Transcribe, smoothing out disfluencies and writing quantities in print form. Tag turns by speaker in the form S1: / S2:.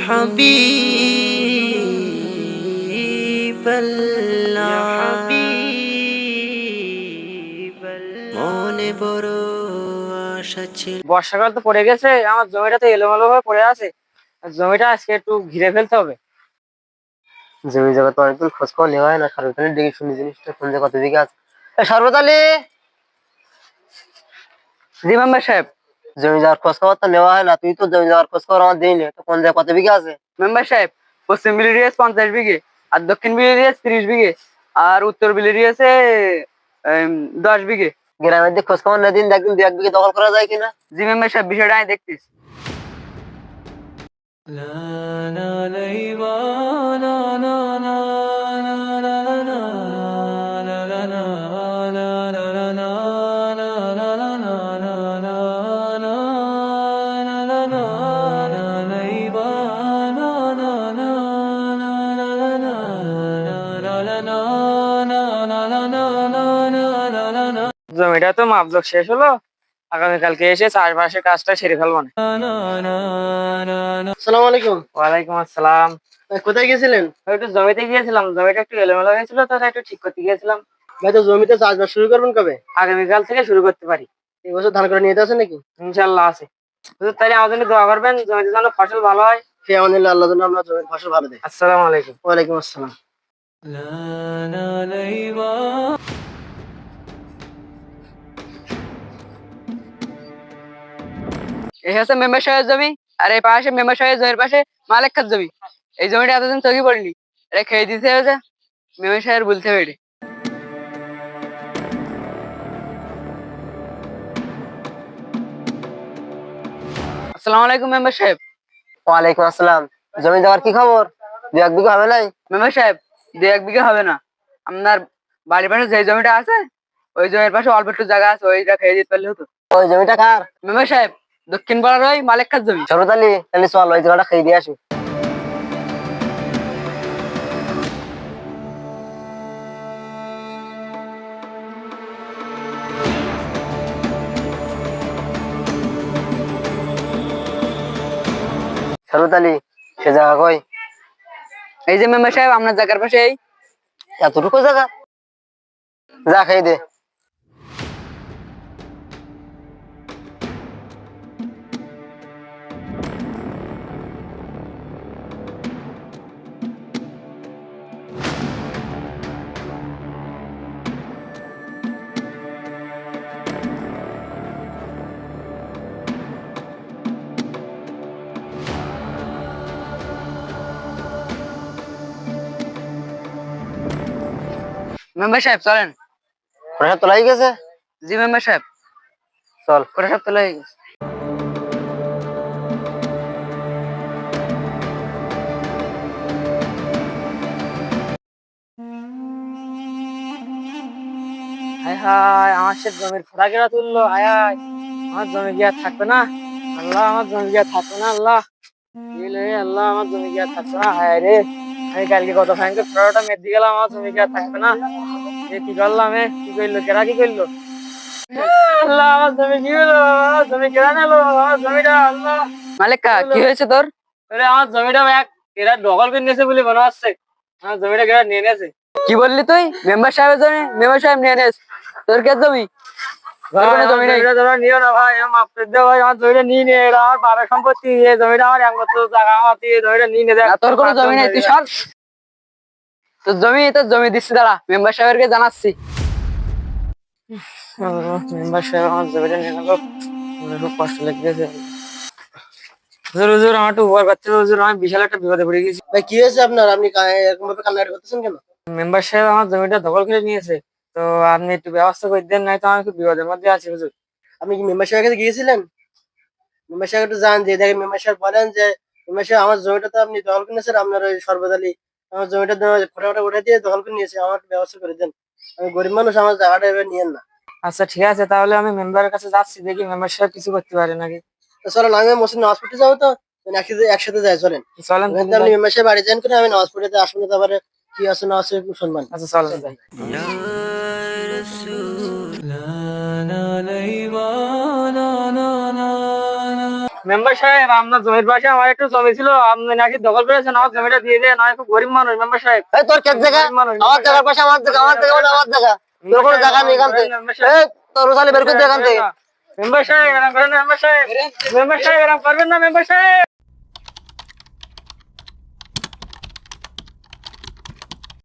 S1: حبيب الله মনে বড় আশা ছিল।
S2: বর্ষাকাল তো পড়ে গেছে, আমার জমিটা তো এলোমেলো হয়ে পড়ে আছে। জমিটা আজকে একটু ঘিরে ফেলতে হবে।
S3: জমি জায়গা তো অনেকদিন খোঁজ খবর নেওয়া হয় না। সর্বতালি দেখে শুনি জিনিসটা কোন জায়গা কত বিঘা আছে। সর্বতালি,
S2: জি মেম্বার সাহেব।
S3: জমি যাওয়ার খোঁজ খবর তো নেওয়া হয় না। তুই তো জমি যাওয়ার খোঁজ খবর আমার দিইনি, তো কোন জায়গা কত বিঘা আছে?
S2: মেম্বার সাহেব, পশ্চিম বিলিরিয়াস 50 বিঘে, আর দক্ষিণ বিলিরিয়াস 30 বিঘে, আর উত্তর বিলিরিয়াসে 10 বিঘে।
S3: গ্রামের দিকে খোঁজ খবর না দিন, দেখবেন দু এক বিঘা দখল করা যায় কিনা।
S2: জি মেম্বার সাহেব, বিষয়টা আমি দেখতেছি। জমিটা তো মাপজোক শেষ হলো, আগামীকালকে এসে চাষবাসের কাজটা সেরে ফেলবো না।
S3: আসসালামু আলাইকুম।
S2: ওয়ালাইকুম আসসালাম।
S3: ভাই কোথায় গেছিলেন?
S2: একটু জমিতে গিয়েছিলাম, জমিটা একটু এলোমেলো হয়েছিল তো, তাই একটু ঠিক করতে গিয়েছিলাম।
S3: ভাই তো জমিতে চাষবাস শুরু করবেন কবে?
S2: আগামীকাল থেকে শুরু করতে পারি।
S3: এই বছর ধান করে নিয়ে আসেন নাকি?
S2: ইনশাল্লাহ আছে। হুজুর তাহলে আমার জন্য দোয়া করবেন, জমিতে যেন ফসল ভালো হয়।
S3: ফি আমানিল্লাহ, আল্লাহ যেন আপনার জমির ফসল ভালো দেয়।
S2: আসসালামু আলাইকুম।
S3: ওয়ালাইকুম আসসালাম।
S2: এই হচ্ছে মেম্বার সাহেবের জমি, আর এই পাশে মেম্বার সাহেবের জমির পাশে মালিক খার জমি। এই জমিটা এতদিন চোখে পড়লি, এটা খেয়ে দিতে হবে, মেম্বার সাহেব বলতে হবে। আসসালামু আলাইকুম মেম্বার সাহেব।
S3: ওয়ালাইকুম আসসালাম। জমি যাওয়ার কি খবর? দু এক বিঘা হবে নাই?
S2: মেম্বার সাহেব, 2-1 বিঘা হবে না। আপনার বাড়ির পাশে যে জমিটা আছে, ওই জমির পাশে অল্প একটু জায়গা আছে, ওইটা খেয়ে দিতে পারলে হতো।
S3: ওই জমিটা কার?
S2: মেম্বার সাহেব, দক্ষিণ পাড়ার ওই মালিক খার জমি।
S3: সরতালি, তাহলে চল ওই জায়গাটা খেয়ে দিয়ে আসি। সরতালি, সে জায়গা কই?
S2: এই যে মেম্বার সাহেব, আপনার জায়গার পাশে। এই
S3: এতটুকু জায়গা? যা খেয়ে দে।
S2: মেম্বার সাহেব চলেন।
S3: ওরা তোলাই গেছে?
S2: জি মেম্বার সাহেব,
S3: চল।
S2: ওটা সব তোলা হয়ে গেছে। হায় হায়, আমার সে জমির খোরাকেরা তুললো। হায় হায়, আমার জমি গিয়া থাকবে না। আল্লাহ, আমার জমি গিয়া থাকবে না। আল্লাহ, আল্লাহ, আমার জমি গিয়া থাকবে না। হায় রে, আমি কালকে কত ভয়ঙ্কর খোরাটা মেরে গেলাম, আমার জমি গিয়া থাকবে না। এ কি করলাম? কি করলো? কেরা কি করলো? আল্লাহ, আমার জমি কি হলো? আমার জমি কেরা নিলো? আমার জমিটা, আল্লাহ। মালিকা, কি হয়েছে তোর? আমার জমিটা এরা দখল করে নিয়েছে বলে মনে হচ্ছে। আমার জমিটা কেরা নিয়ে নিয়েছে। কি বললি তুই? মেম্বার সাহেবের জমি মেম্বার সাহেব নিয়ে নিয়েছে? তোর কে জমি? জমি নেই। নিও না ভাই, মাফ করে দে ভাই, আমার জমিটা নিয়ে নিয়ে, এটা আমার বাবার সম্পত্তি। এই জমিটা আমার একমাত্র জায়গা, আমার এই জমিটা নিয়ে নিয়ে। তোর কোনো জমি নেই, তুই সর। তোর জমি দিচ্ছি, দাঁড়া, মেম্বার সাহেবকে জানাচ্ছি। মেম্বার সাহেব আমার জমিটা নিয়ে গেল, খুব কষ্ট লেগেছে। হুজুর হুজুর, আমার একটু উপকার করতে হবে হুজুর, আমি বিশাল একটা বিপদে পড়ে গেছি।
S3: ভাই কি হয়েছে আপনার? আপনি এরকম ভাবে কান্নাকাটি করতেছেন কেন?
S2: মেম্বার সাহেব আমার জমিটা দখল করে নিয়েছে, তো আপনি একটু ব্যবস্থা করে দেন, নাই তো আমি খুব বিপদের মধ্যে আছি হুজুর।
S3: আপনি কি মেম্বার সাহেবের কাছে গিয়েছিলেন? মেম্বার সাহেব একটু জান যে দেখেন, মেম্বার সাহেব বলেন যে মেম্বার সাহেব আমার জমিটা তো আপনি দখল করে নিয়েছেন, আপনার ওই সর্বদালি আমার জমিটা ফোটা উঠে দিয়ে দখল করে নিয়েছে, আমার একটু ব্যবস্থা করে দেন। আমি গরিব মানুষ, আমার জায়গাটা এবার নিয়েন না।
S2: আচ্ছা ঠিক আছে, তাহলে আমি মেম্বারের কাছে যাচ্ছি, দেখি মেম্বার সাহেব কিছু করতে পারে নাকি।
S3: তো চলেন, আমি মসজিদ নামাজ পড়তে যাবো, তো একসাথে একসাথে যাই, চলেন।
S2: চলেন
S3: ওখানে তো আপনি মেম্বার সাহেব বাড়ি যান করে, আমি নামাজ পড়তে আসলে তারপরে কি আছে না আছে শুনবেন।
S2: আচ্ছা চলেন যাই।
S1: ইয়া রাসূল
S2: মেম্বার সাহেব, আপনার জমির পাশে আমার একটু জমি ছিল, আপনি নাকি দখল করেছেন, আমার জমিটা দিয়ে দেন, আমি খুব গরিব মানুষ মেম্বার সাহেব।
S3: এই তোর ক্ষেত জায়গা,
S2: গরিব মানুষ
S3: আমার জায়গার পাশে আমার জায়গা, আমার জায়গা মানে আমার জায়গা, তোর কোনো জায়গা নেই এখান থেকে। এই তোর রোজালি বের করে দে এখান থেকে।
S2: মেম্বার সাহেব এরকম করেন না, মেম্বার সাহেব, মেম্বার সাহেব এরকম করবেন না মেম্বার সাহেব।